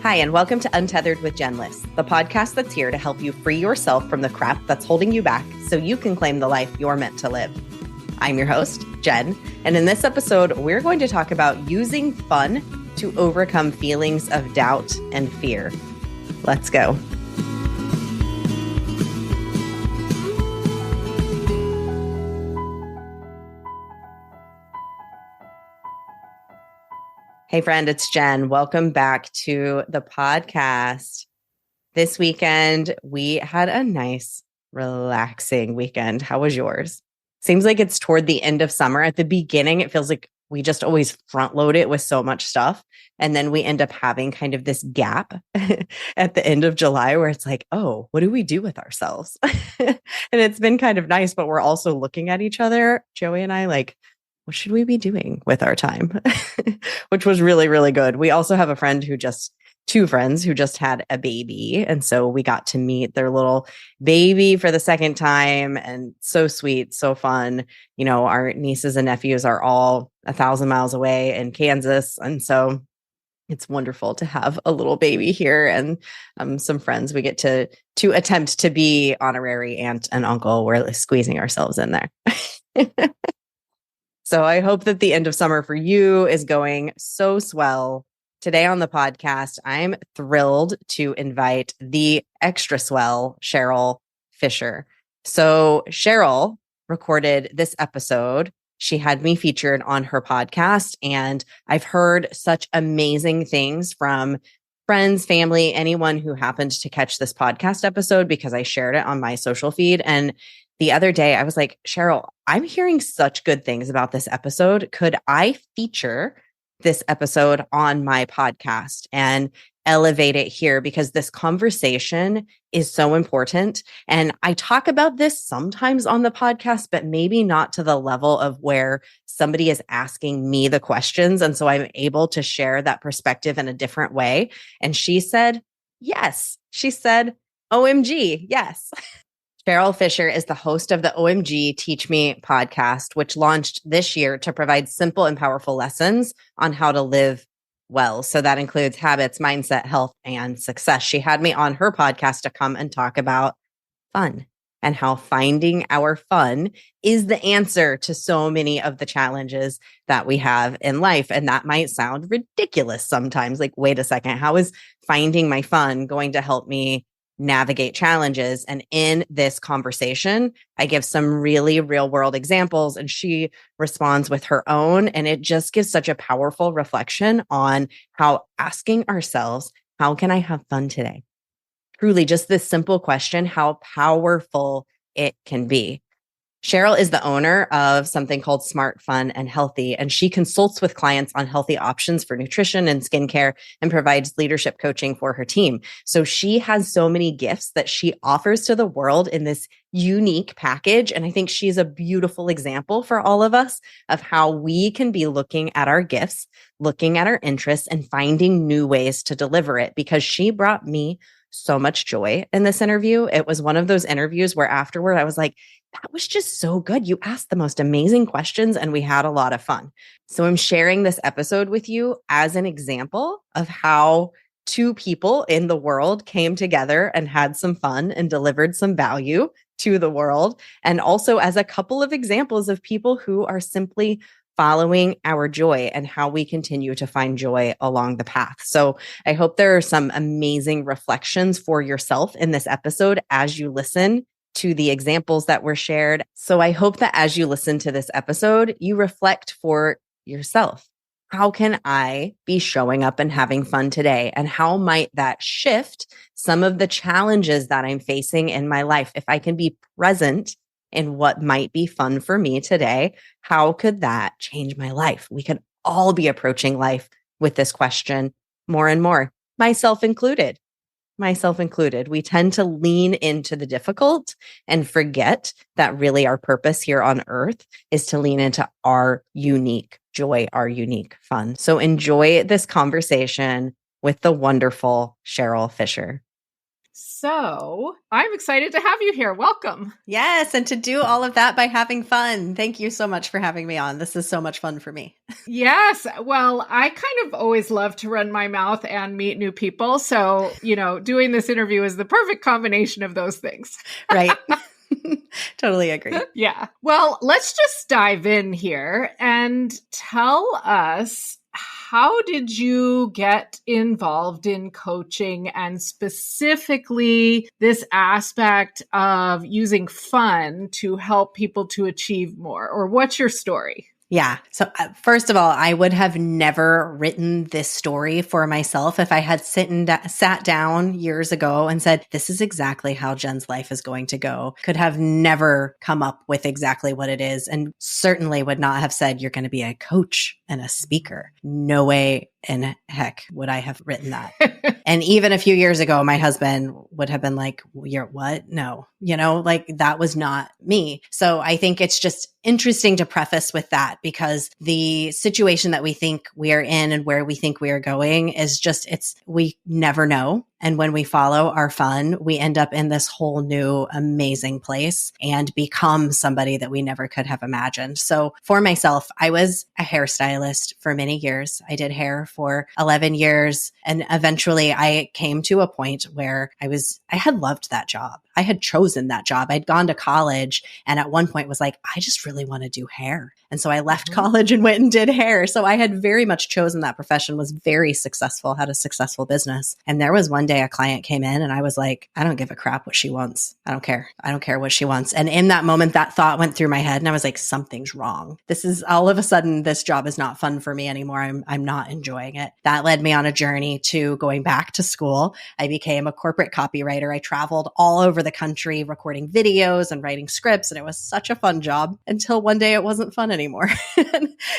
Hi, and welcome to Untethered with Jen Liss, the podcast that's here to help you free yourself from the crap that's holding you back so you can claim the life you're meant to live. I'm your host, Jen, and in this episode, we're going to talk about using fun to overcome feelings of doubt and fear. Let's go. Hey friend, it's Jen. Welcome back to the podcast. This weekend, we had a nice, relaxing weekend. How was yours? Seems like it's toward the end of summer. At the beginning, it feels like we just always front load it with so much stuff. And then we end up having kind of this gap at the end of July where it's like, oh, what do we do with ourselves? And it's been kind of nice, but we're also looking at each other, Joey and I, like, what should we be doing with our time? Which was really, really good. We also have two friends who just had a baby. And so we got to meet their little baby for the second time. And so sweet, so fun. You know, our nieces and nephews are all 1,000 miles away in Kansas. And so it's wonderful to have a little baby here and some friends. We get to attempt to be honorary aunt and uncle. We're squeezing ourselves in there. So I hope that the end of summer for you is going so swell. Today on the podcast, I'm thrilled to invite the extra swell Cheryl Fischer. So Cheryl recorded this episode. She had me featured on her podcast, and I've heard such amazing things from friends, family, anyone who happened to catch this podcast episode because I shared it on my social feed. And the other day I was like, Cheryl, I'm hearing such good things about this episode. Could I feature this episode on my podcast and elevate it here? Because this conversation is so important. And I talk about this sometimes on the podcast, but maybe not to the level of where somebody is asking me the questions. And so I'm able to share that perspective in a different way. And she said, yes. She said, OMG, yes. Cheryl Fischer is the host of the OMG Teach Me podcast, which launched this year to provide simple and powerful lessons on how to live well. So that includes habits, mindset, health, and success. She had me on her podcast to come and talk about fun and how finding our fun is the answer to so many of the challenges that we have in life. And that might sound ridiculous sometimes. Like, wait a second, how is finding my fun going to help me navigate challenges? And in this conversation, I give some really real world examples and she responds with her own. And it just gives such a powerful reflection on how asking ourselves, how can I have fun today? Truly just this simple question, how powerful it can be. Cheryl is the owner of something called Smart, Fun, and Healthy, and she consults with clients on healthy options for nutrition and skincare and provides leadership coaching for her team. So she has so many gifts that she offers to the world in this unique package. And I think she's a beautiful example for all of us of how we can be looking at our gifts, looking at our interests, and finding new ways to deliver it, because she brought me so much joy in this interview. It was one of those interviews where afterward I was like, that was just so good. You asked the most amazing questions and we had a lot of fun. So I'm sharing this episode with you as an example of how two people in the world came together and had some fun and delivered some value to the world. And also as a couple of examples of people who are simply following our joy and how we continue to find joy along the path. So I hope there are some amazing reflections for yourself in this episode as you listen to the examples that were shared. So I hope that as you listen to this episode, you reflect for yourself. How can I be showing up and having fun today? And how might that shift some of the challenges that I'm facing in my life? If I can be present in what might be fun for me today, how could that change my life? We could all be approaching life with this question more and more, myself included. We tend to lean into the difficult and forget that really our purpose here on earth is to lean into our unique joy, our unique fun. So enjoy this conversation with the wonderful Cheryl Fischer. So I'm excited to have you here. Welcome. Yes. And to do all of that by having fun. Thank you so much for having me on. This is so much fun for me. Yes. Well, I kind of always love to run my mouth and meet new people. So, doing this interview is the perfect combination of those things. Right. Totally agree. Yeah. Well, let's just dive in here and tell us, how did you get involved in coaching, and specifically this aspect of using fun to help people to achieve more? Or what's your story? Yeah. So first of all, I would have never written this story for myself if I had sat down years ago and said, this is exactly how Jen's life is going to go. Could have never come up with exactly what it is, and certainly would not have said, you're going to be a coach and a speaker. No way in heck would I have written that. And even a few years ago, my husband would have been like, you're what? No, that was not me. So I think it's just interesting to preface with that, because the situation that we think we are in and where we think we are going is just, we never know. And when we follow our fun, we end up in this whole new amazing place and become somebody that we never could have imagined. So for myself, I was a hairstylist for many years. I did hair for 11 years. And eventually I came to a point where I had loved that job. I had chosen that job. I'd gone to college and at one point was like, I just really want to do hair. And so I left college and went and did hair. So I had very much chosen that profession, was very successful, had a successful business. And there was one day a client came in and I was like, I don't give a crap what she wants. I don't care. I don't care what she wants. And in that moment, that thought went through my head and I was like, something's wrong. This is all of a sudden, this job is not fun for me anymore. I'm not enjoying it. That led me on a journey to going back to school. I became a corporate copywriter. I traveled all over the country recording videos and writing scripts. And it was such a fun job until one day it wasn't fun anymore.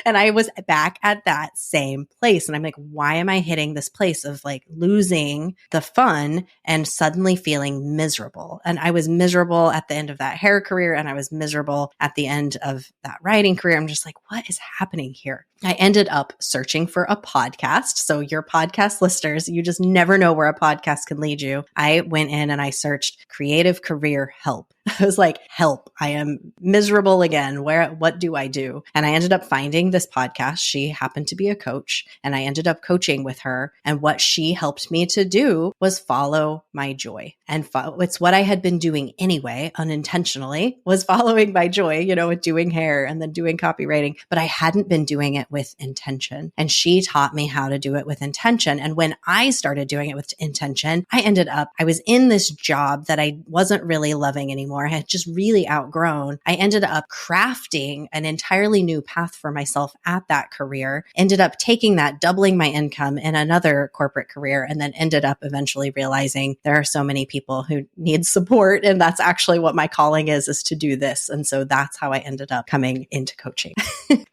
And I was back at that same place. And I'm like, why am I hitting this place of like losing the fun and suddenly feeling miserable? And I was miserable at the end of that hair career. And I was miserable at the end of that writing career. I'm just like, what is happening here? I ended up searching for a podcast. So your podcast listeners, you just never know where a podcast can lead you. I went in and I searched creative career help. I was like, help, I am miserable again. What do I do? And I ended up finding this podcast. She happened to be a coach and I ended up coaching with her. And what she helped me to do was follow my joy. And it's what I had been doing anyway, unintentionally, was following my joy, with doing hair and then doing copywriting, but I hadn't been doing it with intention. And she taught me how to do it with intention. And when I started doing it with intention, I was in this job that I wasn't really loving anymore. I had just really outgrown. I ended up crafting an entirely new path for myself at that career, ended up taking that, doubling my income in another corporate career, and then ended up eventually realizing there are so many people who need support. And that's actually what my calling is to do this. And so that's how I ended up coming into coaching.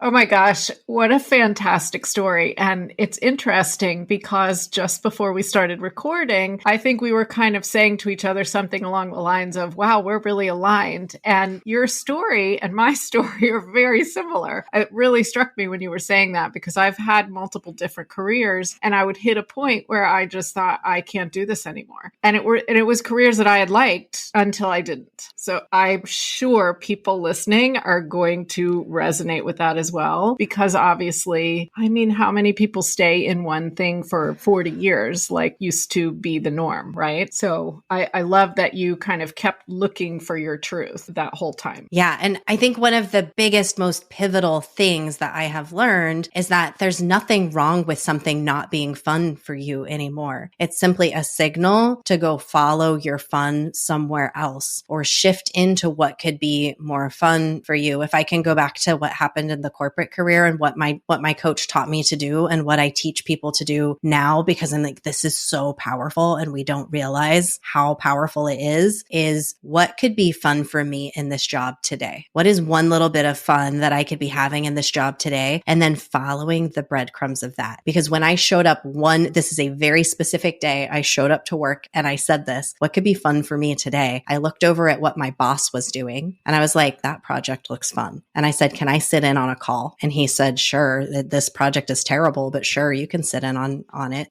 Oh my gosh, what a fantastic story. And it's interesting because just before we started recording, I think we were kind of saying to each other something along the lines of, wow, we're really aligned. And your story and my story are very similar. It really struck me when you were saying that, because I've had multiple different careers and I would hit a point where I just thought, I can't do this anymore. And it was careers that I had liked until I didn't. So I'm sure people listening are going to resonate with that as well, because obviously, how many people stay in one thing for 40 years, like used to be the norm, right? So I love that you kind of kept looking for your truth that whole time. Yeah. And I think one of the biggest, most pivotal things that I have learned is that there's nothing wrong with something not being fun for you anymore. It's simply a signal to go follow your fun somewhere else or shift into what could be more fun for you. If I can go back to what happened in the corporate career and what my coach taught me to do and what I teach people to do now, because I'm like, this is so powerful and we don't realize how powerful it is what could be fun for me in this job today? What is one little bit of fun that I could be having in this job today? And then following the breadcrumbs of that. Because when I showed up this is a very specific day, I showed up to work and I said this, what could be fun for me today? I looked over at what my boss was doing and I was like, that project looks fun. And I said, can I sit in on a call? And he said, sure, this project is terrible, but sure, you can sit in on it.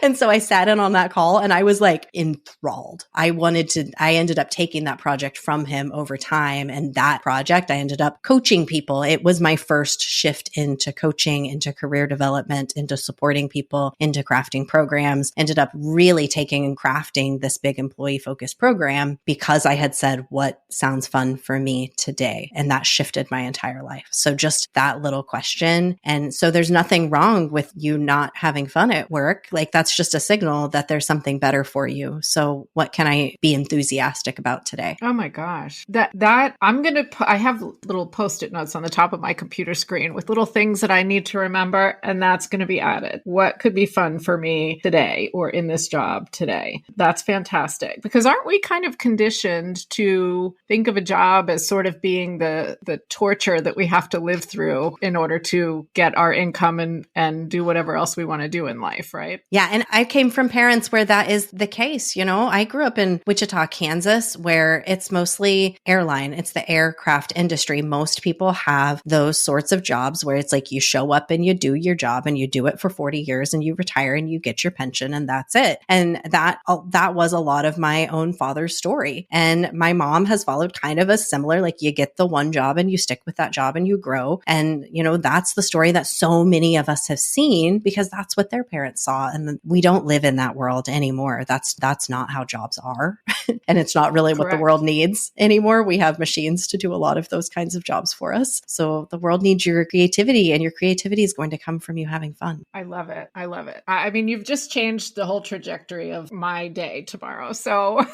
And so I sat in on that call and I was like enthralled. I ended up taking that project from him over time. And that project, I ended up coaching people. It was my first shift into coaching, into career development, into supporting people, into crafting programs, ended up really taking and crafting this big employee focused program because I had said, what sounds fun for me today? And that shifted my entire life. So just that little question. And so there's nothing wrong with you not having fun at work. Like that's just a signal that there's something better for you. So what can I be enthusiastic about today? Oh my gosh. That I have little post-it notes on the top of my computer screen with little things that I need to remember, and that's going to be added. What could be fun for me today or in this job today? That's fantastic. Because aren't we kind of conditioned to think of a job as sort of being the torture that we have to live through in order to get our income and do whatever else we want to do in life, right? Yeah. And I came from parents where that is the case. You know, I grew up in Wichita, Kansas, where it's mostly airline. It's the aircraft industry. Most people have those sorts of jobs where it's like you show up and you do your job and you do it for 40 years and you retire and you get your pension and that's it. And that was a lot of my own father's story. And my mom has followed kind of a similar, like you get the one job and you stick with that job and you grow. And, you know, that's the story that so many of us have seen because that's what their parents saw. And we don't live in that world anymore. That's not how jobs are. And it's not really what the world needs anymore. We have machines to do a lot of those kinds of jobs for us. So the world needs your creativity, and your creativity is going to come from you having fun. I love it. I love it. I mean, you've just changed the whole trajectory of my day tomorrow. So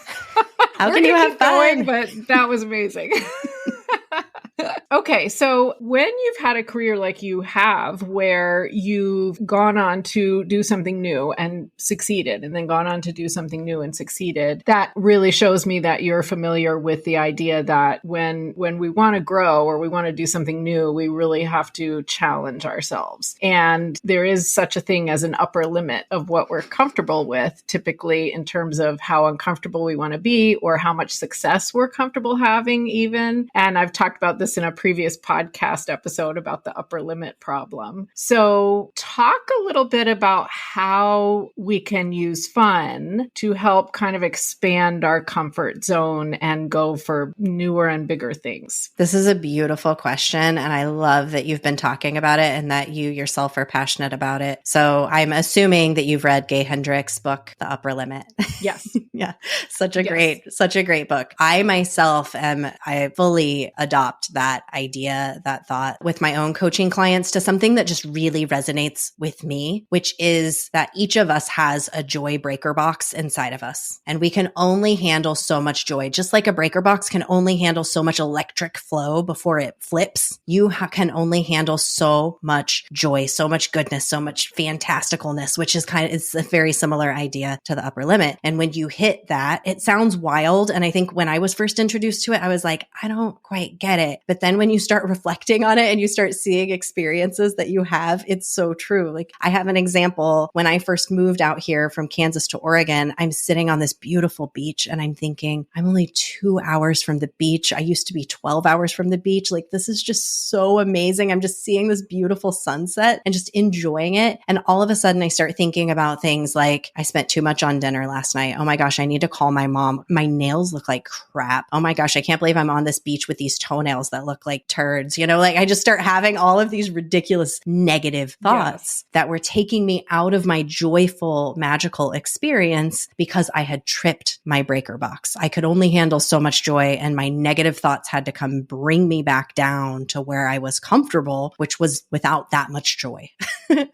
how can you have fun? But that was amazing. Okay, so when you've had a career like you have, where you've gone on to do something new and succeeded, and then gone on to do something new and succeeded, that really shows me that you're familiar with the idea that when we want to grow or we want to do something new, we really have to challenge ourselves. And there is such a thing as an upper limit of what we're comfortable with, typically in terms of how uncomfortable we want to be or how much success we're comfortable having even. And I've talked about this in a previous podcast episode about the upper limit problem. So talk a little bit about how we can use fun to help kind of expand our comfort zone and go for newer and bigger things. This is a beautiful question. And I love that you've been talking about it and that you yourself are passionate about it. So I'm assuming that you've read Gay Hendricks' book, The Upper Limit. Yes. Yeah. Such a great book. I fully adopt that idea, that thought with my own coaching clients to something that just really resonates with me, which is that each of us has a joy breaker box inside of us. And we can only handle so much joy. Just like a breaker box can only handle so much electric flow before it flips. You can only handle so much joy, so much goodness, so much fantasticalness, which is it's a very similar idea to the upper limit. And when you hit that, it sounds wild. And I think when I was first introduced to it, I was like, I don't quite get it. But then when you start reflecting on it and you start seeing experiences that you have, it's so true. Like I have an example. When I first moved out here from Kansas to Oregon, I'm sitting on this beautiful beach and I'm thinking, I'm only 2 hours from the beach. I used to be 12 hours from the beach. Like this is just so amazing. I'm just seeing this beautiful sunset and just enjoying it. And all of a sudden I start thinking about things like I spent too much on dinner last night. Oh my gosh, I need to call my mom. My nails look like crap. Oh my gosh, I can't believe I'm on this beach with these toenails that look like turds. You know, like I just start having all of these ridiculous negative thoughts that were taking me out of my joyful, magical experience because I had tripped my breaker box. I could only handle so much joy and my negative thoughts had to come bring me back down to where I was comfortable, which was without that much joy.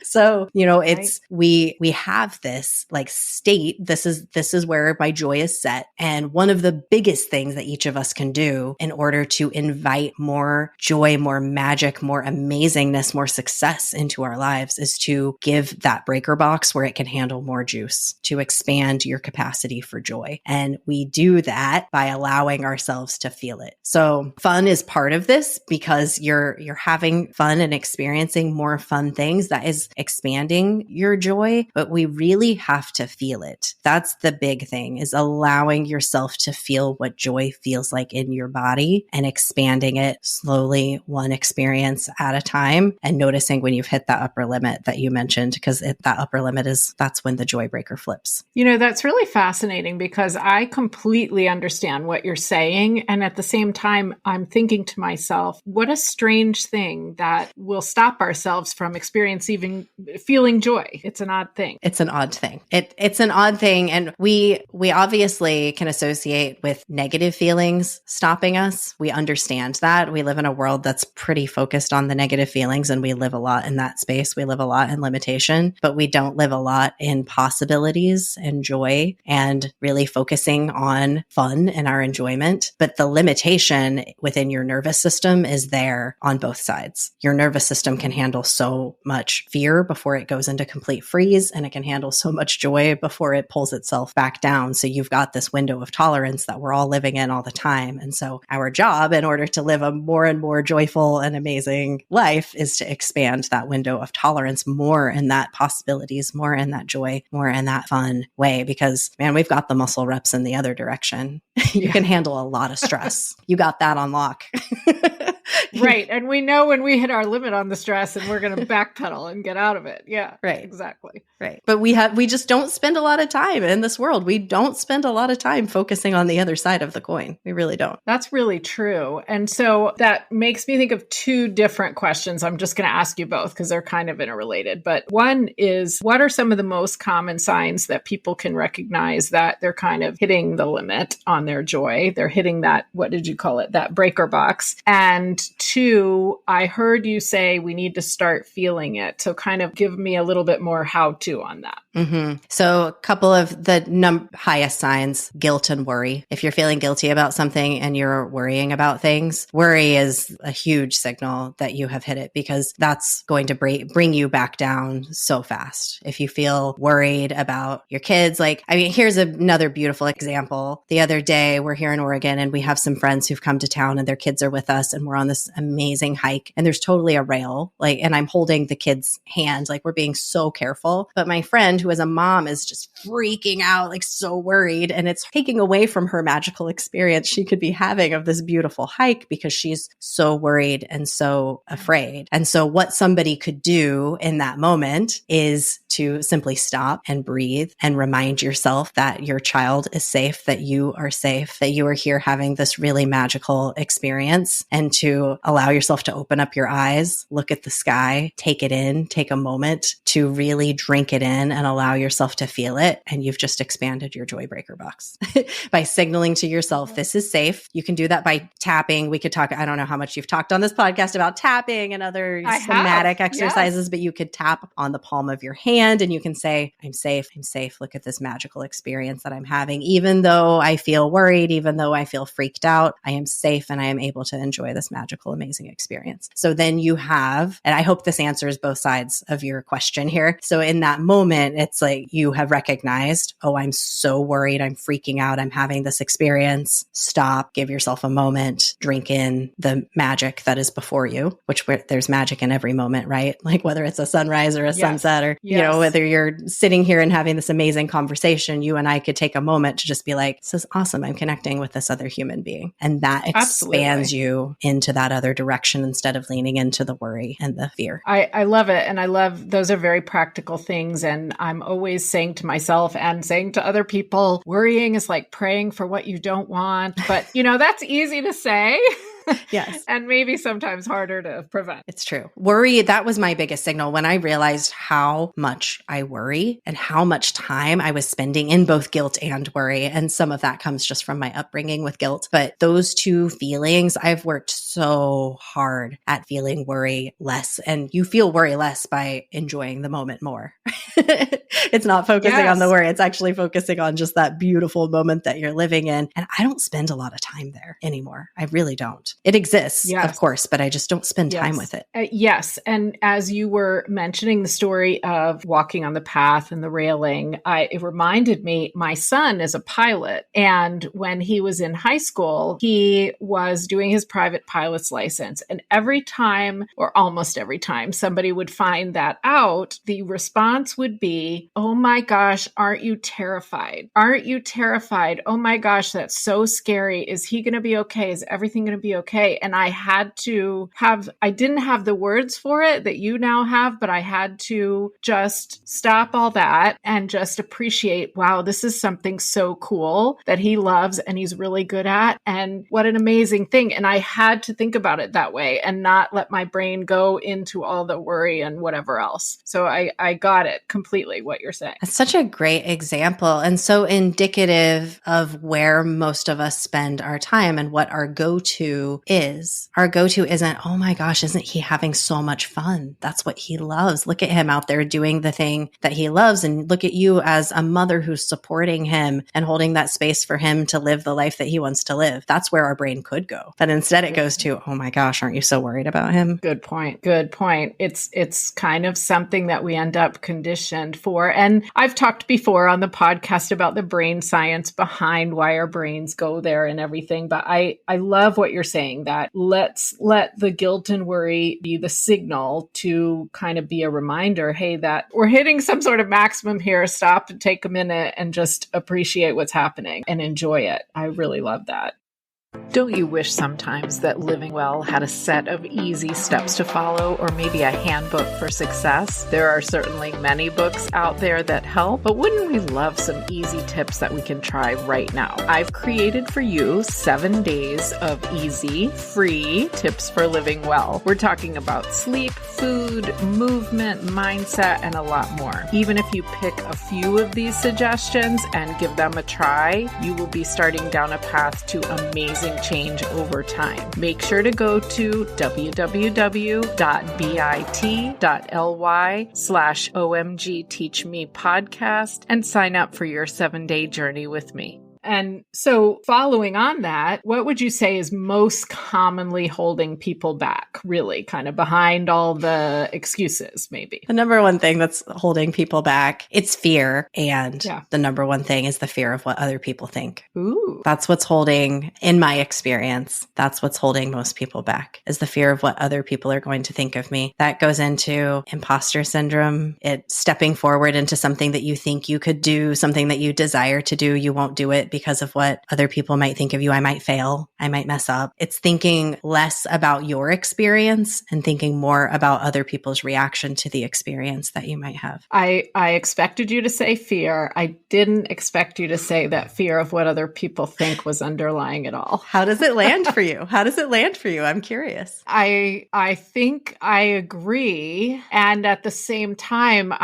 So, you know, it's, we have this like state. This is where my joy is set. And one of the biggest things that each of us can do in order to invite more joy, more magic, more amazingness, more success into our lives is to give that breaker box where it can handle more juice, to expand your capacity for joy. And we do that by allowing ourselves to feel it. So fun is part of this because you're having fun and experiencing more fun things that that is expanding your joy, but we really have to feel it. That's the big thing, is allowing yourself to feel what joy feels like in your body and expanding it slowly, one experience at a time, and noticing when you've hit that upper limit that you mentioned, because that upper limit that's when the joy breaker flips. That's really fascinating because I completely understand what you're saying. And at the same time, I'm thinking to myself, what a strange thing that will stop ourselves from experiencing feeling joy. It's an odd thing. It's an odd thing. It's an odd thing. And we obviously can associate with negative feelings stopping us. We understand that. We live in a world that's pretty focused on the negative feelings, and we live a lot in that space. We live a lot in limitation, but we don't live a lot in possibilities and joy and really focusing on fun and our enjoyment. But the limitation within your nervous system is there on both sides. Your nervous system can handle so much fear before it goes into complete freeze, and it can handle so much joy before it pulls itself back down. So you've got this window of tolerance that we're all living in all the time. And so our job, in order to live a more and more joyful and amazing life, is to expand that window of tolerance more in that possibilities, more in that joy, more in that fun way. Because man, we've got the muscle reps in the other direction. You can handle a lot of stress. You got that on lock. Right. And we know when we hit our limit on the stress and we're going to backpedal and get out of it. Yeah. Right. Exactly. Right. But we just don't spend a lot of time in this world. We don't spend a lot of time focusing on the other side of the coin. We really don't. That's really true. And so that makes me think of two different questions. I'm just going to ask you both because they're kind of interrelated. But one is, what are some of the most common signs that people can recognize that they're kind of hitting the limit on their joy? They're hitting that, what did you call it? That breaker box. And two, I heard you say we need to start feeling it. So kind of give me a little bit more how-to on that. Mm-hmm. So a couple of the highest signs: guilt and worry. If you're feeling guilty about something and you're worrying about things, worry is a huge signal that you have hit it, because that's going to bring you back down so fast. If you feel worried about your kids, here's another beautiful example. The other day, we're here in Oregon and we have some friends who've come to town and their kids are with us, and we're on this amazing hike, and there's totally a rail, and I'm holding the kid's hand, we're being so careful. But my friend, who is a mom, is just freaking out, so worried, and it's taking away from her magical experience she could be having of this beautiful hike because she's so worried and so afraid. And so what somebody could do in that moment is to simply stop and breathe and remind yourself that your child is safe, that you are safe, that you are here having this really magical experience, and to allow yourself to open up your eyes, look at the sky, take it in, take a moment to really drink it in and allow yourself to feel it. And you've just expanded your joy breaker box by signaling to yourself, this is safe. You can do that by tapping. We could talk, I don't know how much you've talked on this podcast about tapping and other somatic exercises, but you could tap on the palm of your hand and you can say, I'm safe. I'm safe. Look at this magical experience that I'm having. Even though I feel worried, even though I feel freaked out, I am safe and I am able to enjoy this magical, amazing experience. So then you have, and I hope this answers both sides of your question here. So in that moment, it's you have recognized, oh, I'm so worried. I'm freaking out. I'm having this experience. Stop, give yourself a moment, drink in the magic that is before you, which there's magic in every moment, right? Whether it's a sunrise or a sunset, or, whether you're sitting here and having this amazing conversation, you and I could take a moment to just be this is awesome. I'm connecting with this other human being. And that expands you into that other direction instead of leaning into the worry and the fear. I love it. And I love, those are very practical things. And I'm always saying to myself and saying to other people, worrying is like praying for what you don't want. But, that's easy to say. Yes. And maybe sometimes harder to prevent. It's true. Worry, that was my biggest signal when I realized how much I worry and how much time I was spending in both guilt and worry. And some of that comes just from my upbringing with guilt. But those two feelings, I've worked so hard at feeling worry less. And you feel worry less by enjoying the moment more. It's not focusing on the worry. It's actually focusing on just that beautiful moment that you're living in. And I don't spend a lot of time there anymore. I really don't. exist. It exists, of Yes. course, but I just don't spend time with it. Yes. And as you were mentioning the story of walking on the path and the railing, it reminded me, my son is a pilot. And when he was in high school, he was doing his private pilot's license. And every time, or almost every time, somebody would find that out, the response would be, oh my gosh, aren't you terrified? Aren't you terrified? Oh my gosh, that's so scary. Is he going to be okay? Is everything going to be okay? And I didn't have the words for it that you now have, but I had to just stop all that and just appreciate, wow, this is something so cool that he loves and he's really good at. And what an amazing thing. And I had to think about it that way and not let my brain go into all the worry and whatever else. So I got it completely what you're saying. That's such a great example and so indicative of where most of us spend our time and what our go-to is. Our go-to isn't, oh my gosh, isn't he having so much fun? That's what he loves. Look at him out there doing the thing that he loves. And look at you as a mother who's supporting him and holding that space for him to live the life that he wants to live. That's where our brain could go. But instead it goes to, oh my gosh, aren't you so worried about him? Good point. Good point. It's kind of something that we end up conditioned for. And I've talked before on the podcast about the brain science behind why our brains go there and everything. But I love what you're saying, that let's let the guilt and worry be the signal to kind of be a reminder, hey, that we're hitting some sort of maximum here. Stop and take a minute and just appreciate what's happening and enjoy it. I really love that. Don't you wish sometimes that living well had a set of easy steps to follow, or maybe a handbook for success? There are certainly many books out there that help, but wouldn't we love some easy tips that we can try right now? I've created for you 7 days of easy, free tips for living well. We're talking about sleep, food, movement, mindset, and a lot more. Even if you pick a few of these suggestions and give them a try, you will be starting down a path to amazing change over time. Make sure to go to www.bit.ly/OMG Teach Me podcast and sign up for your 7-day journey with me. And so following on that, what would you say is most commonly holding people back, really kind of behind all the excuses, maybe? The number one thing that's holding people back, it's fear. And the number one thing is the fear of what other people think. Ooh. That's what's holding, in my experience, that's what's holding most people back, is the fear of what other people are going to think of me. That goes into imposter syndrome. It's stepping forward into something that you think you could do, something that you desire to do. You won't do it because of what other people might think of you. I might fail. I might mess up. It's thinking less about your experience and thinking more about other people's reaction to the experience that you might have. I expected you to say fear. I didn't expect you to say that fear of what other people think was underlying it all. How does it land for you? How does it land for you? I'm curious. I think I agree. And at the same time,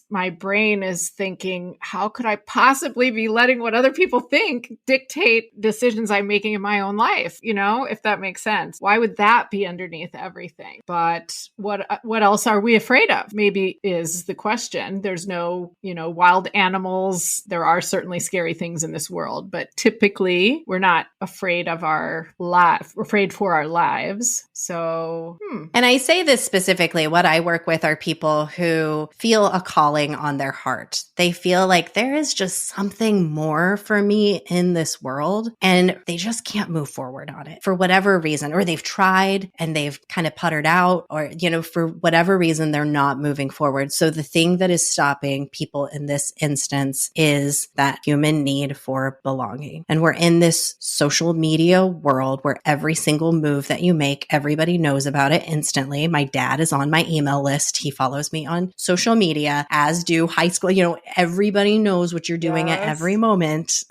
my brain is thinking, how could I possibly be letting what other people think dictate decisions I'm making in my own life? You know, if that makes sense. Why would that be underneath everything? But what else are we afraid of? Maybe is the question. There's no, wild animals. There are certainly scary things in this world, but typically we're not afraid of our life. We're afraid for our lives. So, And I say this specifically, what I work with are people who feel a calling on their heart. They feel like there is just something more for me in this world, and they just can't move forward on it for whatever reason, or they've tried and they've kind of puttered out, or, for whatever reason, they're not moving forward. So the thing that is stopping people in this instance is that human need for belonging. And we're in this social media world where every single move that you make, everybody knows about it instantly. My dad is on my email list. He follows me on social media, as do high school. Everybody knows what you're doing at every moment.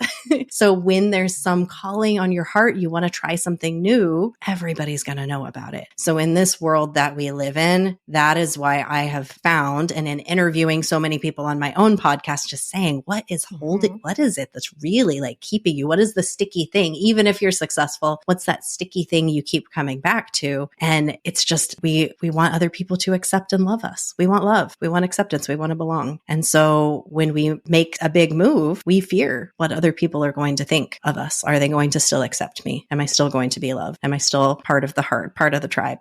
So when there's some calling on your heart, you want to try something new, everybody's going to know about it. So in this world that we live in, that is why I have found, and in interviewing so many people on my own podcast, just saying, what is holding, what is it that's really like keeping you? What is the sticky thing? Even if you're successful, what's that sticky thing you keep coming back to? And it's just, we want other people to accept and love us. We want love. We want acceptance. We want to belong. And so when we make a big move, we fear what other other people are going to think of us? Are they going to still accept me? Am I still going to be loved? Am I still part of the herd, part of the tribe?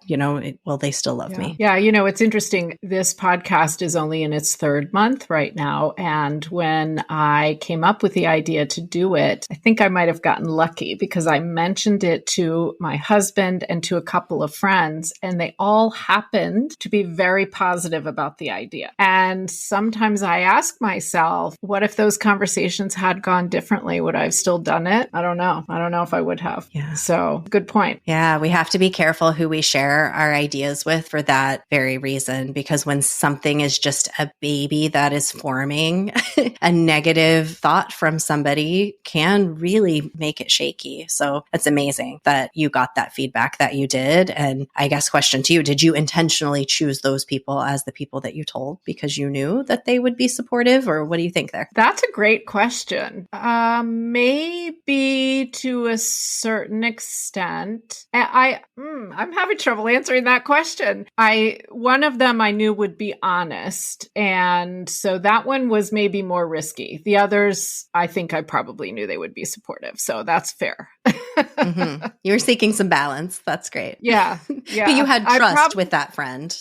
Will they still love me? Yeah. It's interesting. This podcast is only in its third month right now. And when I came up with the idea to do it, I think I might have gotten lucky because I mentioned it to my husband and to a couple of friends, and they all happened to be very positive about the idea. And sometimes I ask myself, what if those conversations had gone differently? Would I have still done it? I don't know. I don't know if I would have. Yeah. So good point. Yeah, we have to be careful who we share our ideas with for that very reason, because when something is just a baby that is forming, a negative thought from somebody can really make it shaky. So it's amazing that you got that feedback that you did. And I guess question to you, did you intentionally choose those people as the people that you told because you knew that they would be supportive, or what do you think there? That's a great question. Maybe to a certain extent. I'm having trouble answering that question. One of them I knew would be honest. And so that one was maybe more risky. The others, I think I probably knew they would be supportive. So that's fair. Mm-hmm. You were seeking some balance. That's great. Yeah. But you had trust with that friend.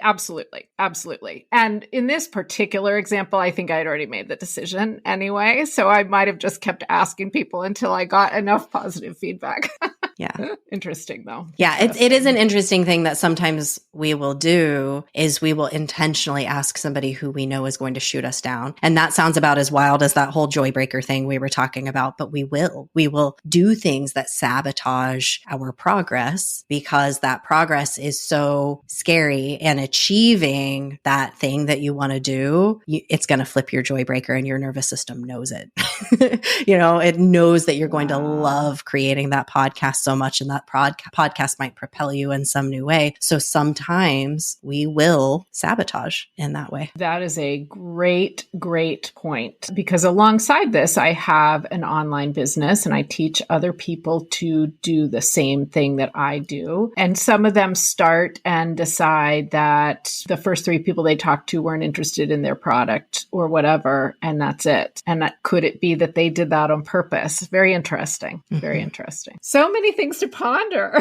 Absolutely. Absolutely. And in this particular example, I think I'd already made the decision anyway. So I might have just kept asking people until I got enough positive feedback. Yeah. Interesting though. Yeah. It is an interesting thing that sometimes we will do is we will intentionally ask somebody who we know is going to shoot us down. And that sounds about as wild as that whole joy breaker thing we were talking about, but we will do things that sabotage our progress because that progress is so scary, and achieving that thing that you want to do, it's going to flip your joy breaker, and your nervous system knows it. It knows that you're going to love creating that podcast so much, and that podcast might propel you in some new way. So sometimes we will sabotage in that way. That is a great, great point, because alongside this, I have an online business and I teach other people to do the same thing that I do. And some of them start and decide that the first 3 people they talk to weren't interested in their product or whatever, and that's it. And could it be that they did that on purpose? Very interesting. Very interesting. So many things to ponder.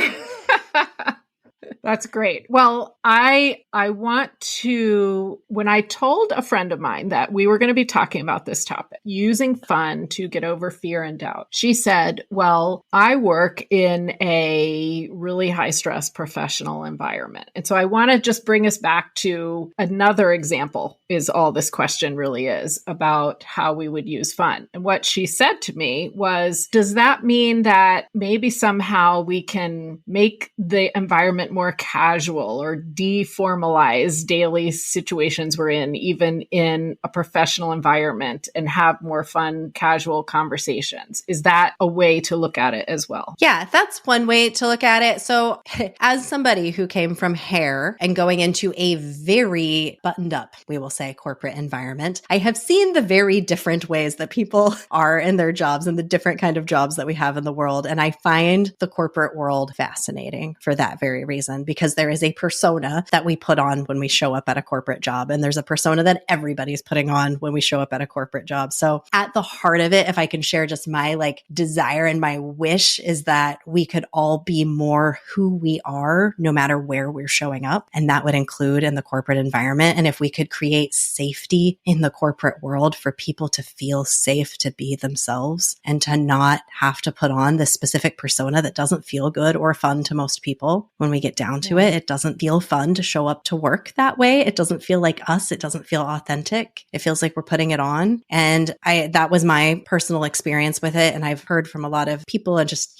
That's great. Well, I want to, when I told a friend of mine that we were going to be talking about this topic, using fun to get over fear and doubt, she said, well, I work in a really high stress professional environment. And so I want to just bring us back to another example is all this question really is about how we would use fun. And what she said to me was, does that mean that maybe somehow we can make the environment more casual or deformalize daily situations we're in, even in a professional environment, and have more fun, casual conversations? Is that a way to look at it as well? Yeah, that's one way to look at it. So as somebody who came from hair and going into a very buttoned up, we will say, corporate environment, I have seen the very different ways that people are in their jobs and the different kind of jobs that we have in the world. And I find the corporate world fascinating for that very reason, because there is a persona that we put on when we show up at a corporate job. And there's a persona that everybody's putting on when we show up at a corporate job. So at the heart of it, if I can share just my desire and my wish, is that we could all be more who we are, no matter where we're showing up. And that would include in the corporate environment. And if we could create safety in the corporate world for people to feel safe to be themselves and to not have to put on this specific persona that doesn't feel good or fun to most people. When we get down to it, it doesn't feel fun to show up to work that way. It doesn't feel like us. It doesn't feel authentic. It feels like we're putting it on. And that was my personal experience with it. And I've heard from a lot of people, and just,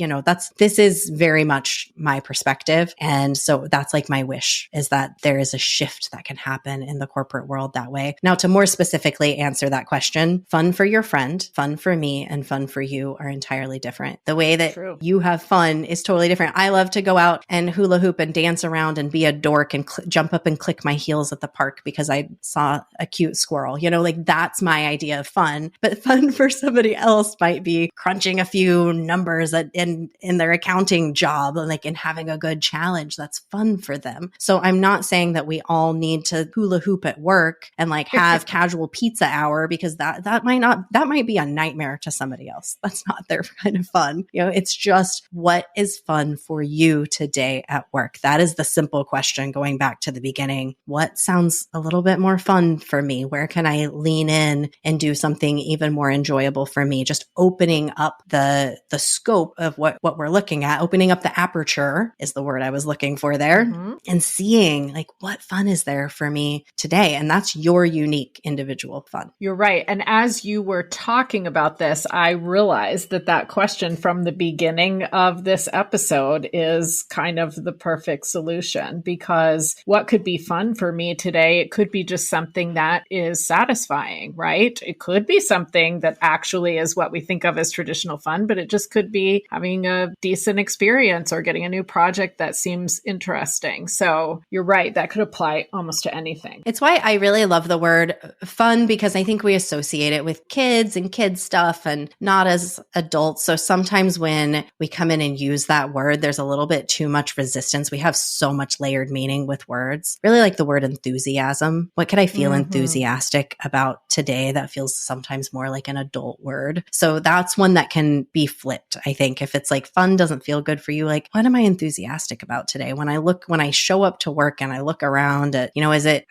this is very much my perspective. And so that's my wish, is that there is a shift that can happen in the corporate world that way. Now, to more specifically answer that question, fun for your friend, fun for me, and fun for you are entirely different. The way that you have fun is totally different. I love to go out and hula hoop and dance around and be a dork and jump up and click my heels at the park because I saw a cute squirrel. Like that's my idea of fun. But fun for somebody else might be crunching a few numbers in their accounting job and having a good challenge. That's fun for them. So I'm not saying that we all need to hula hoop at work and have casual pizza hour, because that might be a nightmare to somebody else. That's not their kind of fun. It's just, what is fun for you today at work? That is the simple question, going back to the beginning. What sounds a little bit more fun for me? Where can I lean in and do something even more enjoyable for me? Just opening up the scope of what we're looking at, opening up the aperture is the word I was looking for there, and seeing what fun is there for me today. And that's your unique individual fun. You're right. And as you were talking about this, I realized that question from the beginning of this episode is kind of the perfect solution, because what could be fun for me today? It could be just something that is satisfying, right? It could be something that actually is what we think of as traditional fun, but it just could be having a decent experience or getting a new project that seems interesting. So you're right. That could apply almost to anything. It's why I really love the word fun, because I think we associate it with kids and kids stuff and not as adults. So sometimes when we come in and use that word, there's a little bit too much resistance. We have so much layered meaning with words. Really like the word enthusiasm. What could I feel enthusiastic about today that feels sometimes more like an adult word? So that's one that can be flipped. I think if it's fun doesn't feel good for you, what am I enthusiastic about today? When I show up to work and I look around at,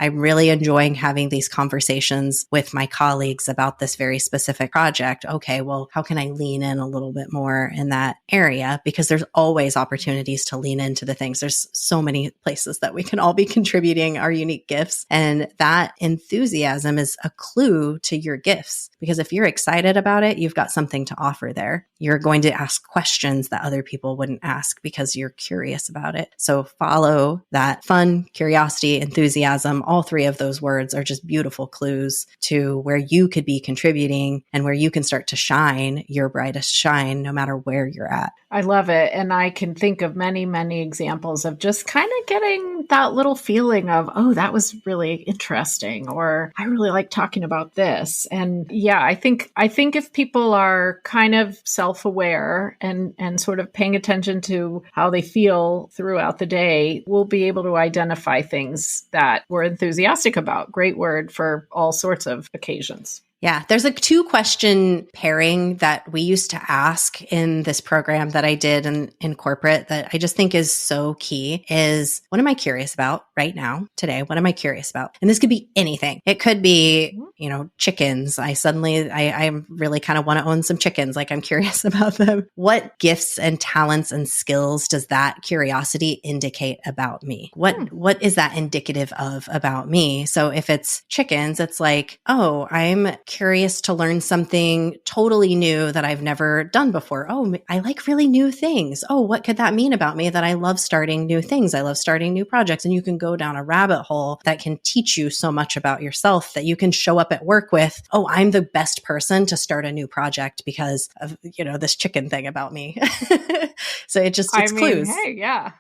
I'm really enjoying having these conversations with my colleagues about this very specific project. Okay, well, how can I lean in a little bit more in that area? Because there's always opportunities to lean into the things. There's so many places that we can all be contributing our unique gifts. And that enthusiasm is a clue to your gifts, because if you're excited about it, you've got something to offer there. You're going to ask questions that other people wouldn't ask because you're curious about it. So follow that fun, curiosity, enthusiasm. All three of those words are just beautiful clues to where you could be contributing and where you can start to shine your brightest shine, no matter where you're at. I love it. And I can think of many, many examples of just kind of getting that little feeling of, oh, that was really interesting, or I really like talking about this. And yeah, I think if people are kind of self-aware and sort of paying attention to how they feel throughout the day, we'll be able to identify things that we're enthusiastic about. Great word for all sorts of occasions. Yeah, there's a 2-question pairing that we used to ask in this program that I did in corporate that I just think is so key is, what am I curious about right now, today? What am I curious about? And this could be anything. It could be, chickens. I really kind of want to own some chickens. I'm curious about them. What gifts and talents and skills does that curiosity indicate about me? What is that indicative of about me? So if it's chickens, it's oh, I'm curious to learn something totally new that I've never done before. Oh, I like really new things. Oh, what could that mean about me that I love starting new things? I love starting new projects. And you can go down a rabbit hole that can teach you so much about yourself that you can show up at work with, oh, I'm the best person to start a new project because of, this chicken thing about me. So it's clues. Hey, yeah.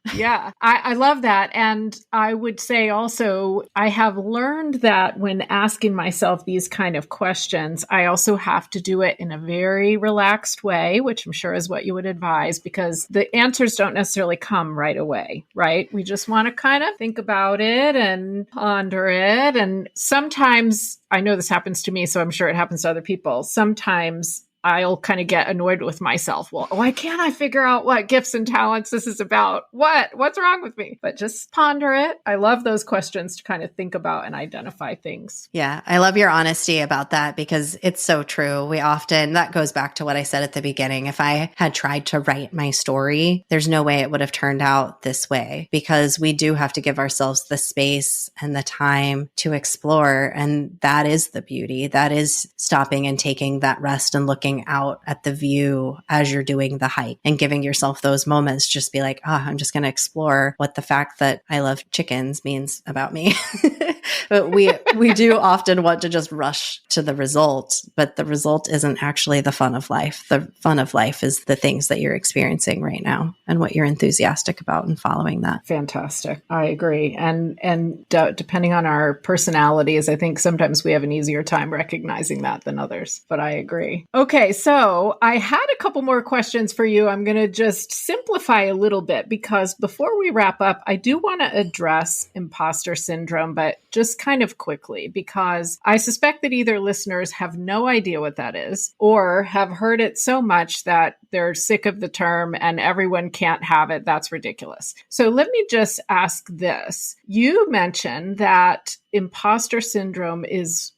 I love that. And I would say also, I have learned that when asking myself these kind of questions, I also have to do it in a very relaxed way, which I'm sure is what you would advise, because the answers don't necessarily come right away, right? We just want to kind of think about it and ponder it. And sometimes, I know this happens to me, so I'm sure it happens to other people. Sometimes I'll kind of get annoyed with myself. Well, why can't I figure out what gifts and talents this is about? What's wrong with me? But just ponder it. I love those questions to kind of think about and identify things. Yeah, I love your honesty about that, because it's so true. That goes back to what I said at the beginning. If I had tried to write my story, there's no way it would have turned out this way, because we do have to give ourselves the space and the time to explore. And that is the beauty. That is stopping and taking that rest and looking out at the view as you're doing the hike and giving yourself those moments. Just be I'm just going to explore what the fact that I love chickens means about me. But we do often want to just rush to the result, but the result isn't actually the fun of life. The fun of life is the things that you're experiencing right now and what you're enthusiastic about and following that. Fantastic. I agree. And depending on our personalities, I think sometimes we have an easier time recognizing that than others, but I agree. Okay. So I had a couple more questions for you. I'm going to just simplify a little bit because before we wrap up, I do want to address imposter syndrome, but just kind of quickly, because I suspect that either listeners have no idea what that is or have heard it so much that they're sick of the term and everyone can't have it. That's ridiculous. So let me just ask this. You mentioned that imposter syndrome is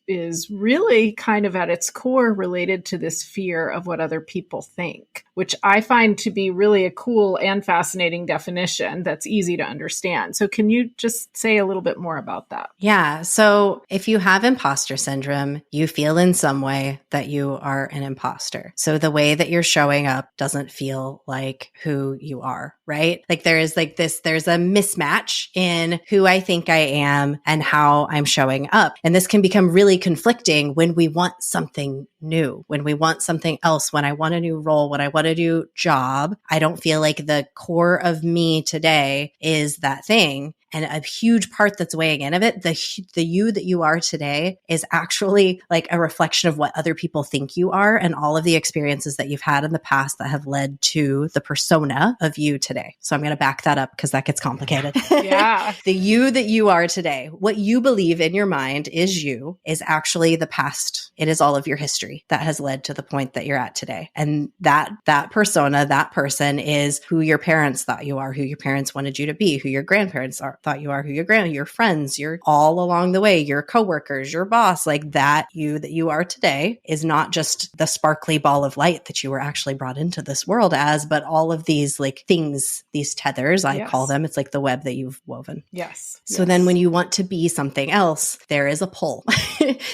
really kind of at its core related to this fear of what other people think, which I find to be really a cool and fascinating definition that's easy to understand. So can you just say a little bit more about that? Yeah. So if you have imposter syndrome, you feel in some way that you are an imposter. So the way that you're showing up doesn't feel like who you are, right? Like there's a mismatch in who I think I am and how I'm showing up. And this can become really conflicting when we want something new, when we want something else, when I want a new role, when I want a new job. I don't feel like the core of me today is that thing. And a huge part that's weighing in of it, the you that you are today is actually like a reflection of what other people think you are and all of the experiences that you've had in the past that have led to the persona of you today. So I'm going to back that up because that gets complicated. Yeah. The you that you are today, what you believe in your mind is you, is actually the past. It is all of your history that has led to the point that you're at today. And that persona, that person is who your parents thought you are, who your parents wanted you to be, who your grandparents thought you are, who your friends, your all along the way, your coworkers, your boss, like that you that you are today is not just the sparkly ball of light that you were actually brought into this world as, but all of these like things, these tethers, I call them. It's like the web that you've woven. Yes. So then when you want to be something else, there is a pull.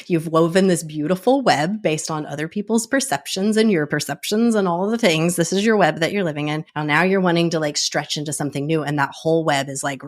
You've woven this beautiful web based on other people's perceptions and your perceptions and all the things. This is your web that you're living in. And now you're wanting to like stretch into something new. And that whole web is like,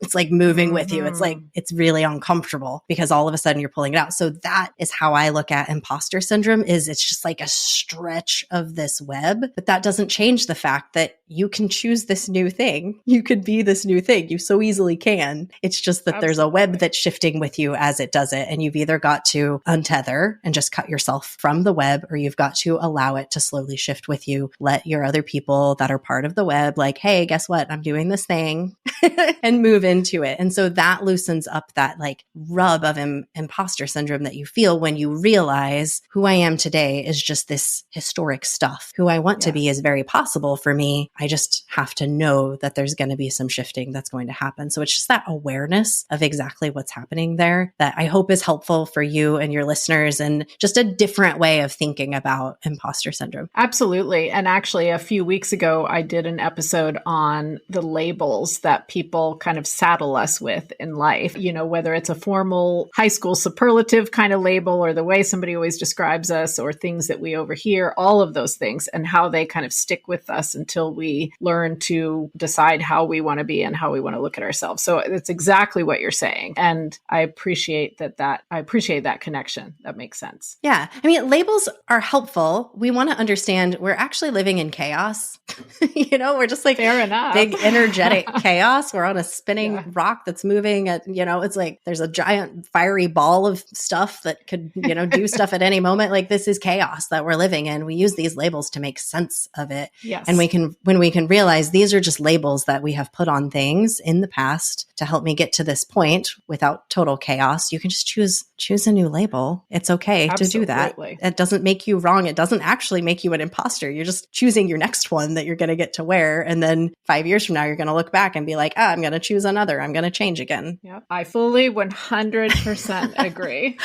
it's like moving with you. It's like, it's really uncomfortable because all of a sudden you're pulling it out. So that is how I look at imposter syndrome is it's just like a stretch of this web, but that doesn't change the fact that you can choose this new thing. You could be this new thing. You so easily can. It's just that there's a web that's shifting with you as it does it. And you've either got to untether and just cut yourself from the web, or you've got to allow it to slowly shift with you. Let your other people that are part of the web, like, hey, guess what? I'm doing this thing and move into it. And so that loosens up that like rub of imposter syndrome that you feel when you realize who I am today is just this historic stuff. Who I want to be is very possible for me. I just have to know that there's going to be some shifting that's going to happen. So it's just that awareness of exactly what's happening there that I hope is helpful for you and your listeners and just a different way of thinking about imposter syndrome. Absolutely. And actually, a few weeks ago, I did an episode on the labels that people kind of saddle us with in life, you know, whether it's a formal high school superlative kind of label or the way somebody always describes us or things that we overhear, all of those things and how they kind of stick with us until we learn to decide how we want to be and how we want to look at ourselves. So it's exactly what you're saying. And I appreciate that connection. That makes sense. Yeah. I mean, labels are helpful. We want to understand we're actually living in chaos. You know, we're just like fair enough. Big energetic chaos. We're on a spinning rock that's moving at, you know, it's like there's a giant fiery ball of stuff that could, you know, do stuff at any moment. Like this is chaos that we're living in. We use these labels to make sense of it. Yes. And when we can realize these are just labels that we have put on things in the past to help me get to this point without total chaos, you can just choose a new label. It's okay to do that. It doesn't make you wrong. It doesn't actually make you an imposter. You're just choosing your next one that you're going to get to wear. And then 5 years from now, you're going to look back and be like, I'm going to choose another. I'm going to change again. Yep. I fully 100% agree.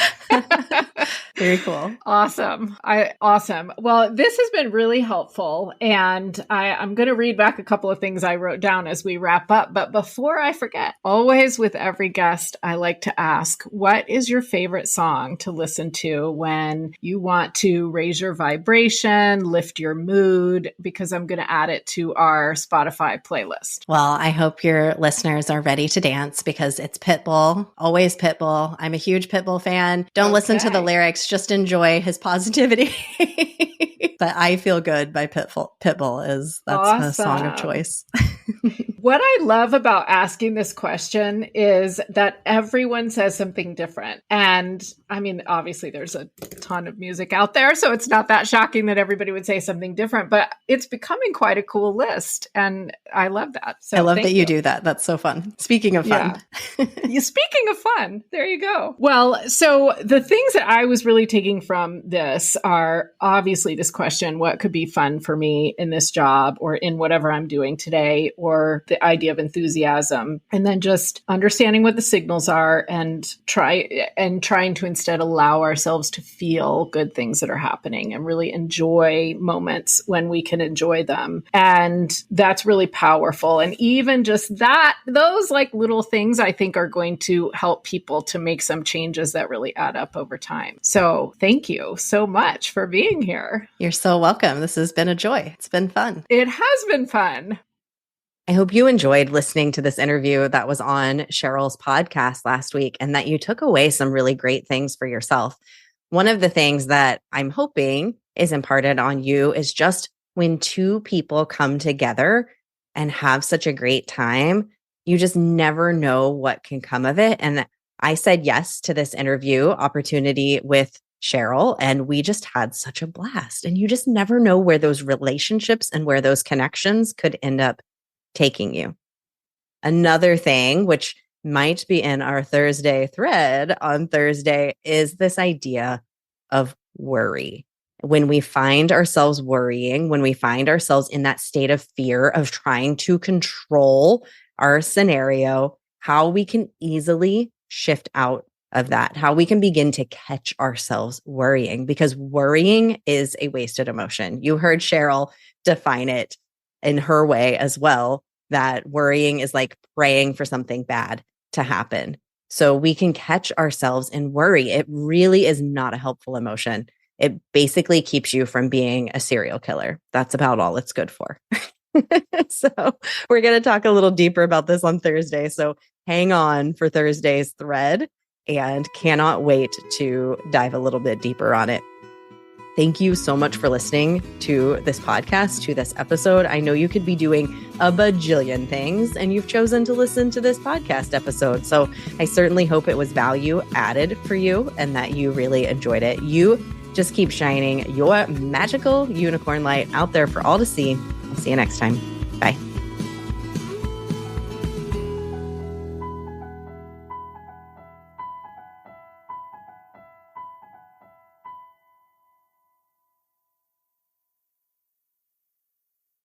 Very cool. Awesome. Awesome. Well, this has been really helpful. And I'm going to read back a couple of things I wrote down as we wrap up. But before I forget, always with every guest, I like to ask, what is your favorite song to listen to when you want to raise your vibration, lift your mood? Because I'm going to add it to our Spotify playlist. Well, I hope your listeners are ready to dance because it's Pitbull, always Pitbull. I'm a huge Pitbull fan. Don't listen to the lyrics, just enjoy his positivity. But I Feel Good by Pitbull that's the song of choice. What I love about asking this question is that everyone says something different. And I mean, obviously there's a ton of music out there, so it's not that shocking that everybody would say something different, but it's becoming quite a cool list. And I love that. So I love that you do that. That's so fun. Speaking of fun. Yeah. Speaking of fun, there you go. Well, so the things that I was really taking from this are obviously this question, what could be fun for me in this job or in whatever I'm doing today, or the idea of enthusiasm, and then just understanding what the signals are and trying to instead allow ourselves to feel good things that are happening and really enjoy moments when we can enjoy them. And that's really powerful. And even just those like little things I think are going to help people to make some changes that really add up over time. So thank you so much for being here. You're so welcome. This has been a joy. It's been fun. It has been fun. I hope you enjoyed listening to this interview that was on Cheryl's podcast last week and that you took away some really great things for yourself. One of the things that I'm hoping is imparted on you is just when two people come together and have such a great time, you just never know what can come of it. And I said yes to this interview opportunity with Cheryl, and we just had such a blast. And you just never know where those relationships and where those connections could end up taking you. Another thing, which might be in our Thursday thread on Thursday, is this idea of worry. When we find ourselves worrying, when we find ourselves in that state of fear of trying to control our scenario, how we can easily shift out of that, how we can begin to catch ourselves worrying, because worrying is a wasted emotion. You heard Cheryl define it in her way as well, that worrying is like praying for something bad to happen. So we can catch ourselves in worry. It really is not a helpful emotion. It basically keeps you from being a serial killer. That's about all it's good for. So we're going to talk a little deeper about this on Thursday. So hang on for Thursday's thread, and cannot wait to dive a little bit deeper on it. Thank you so much for listening to this podcast, to this episode. I know you could be doing a bajillion things, and you've chosen to listen to this podcast episode. So I certainly hope it was value added for you and that you really enjoyed it. You just keep shining your magical unicorn light out there for all to see. I'll see you next time. Bye.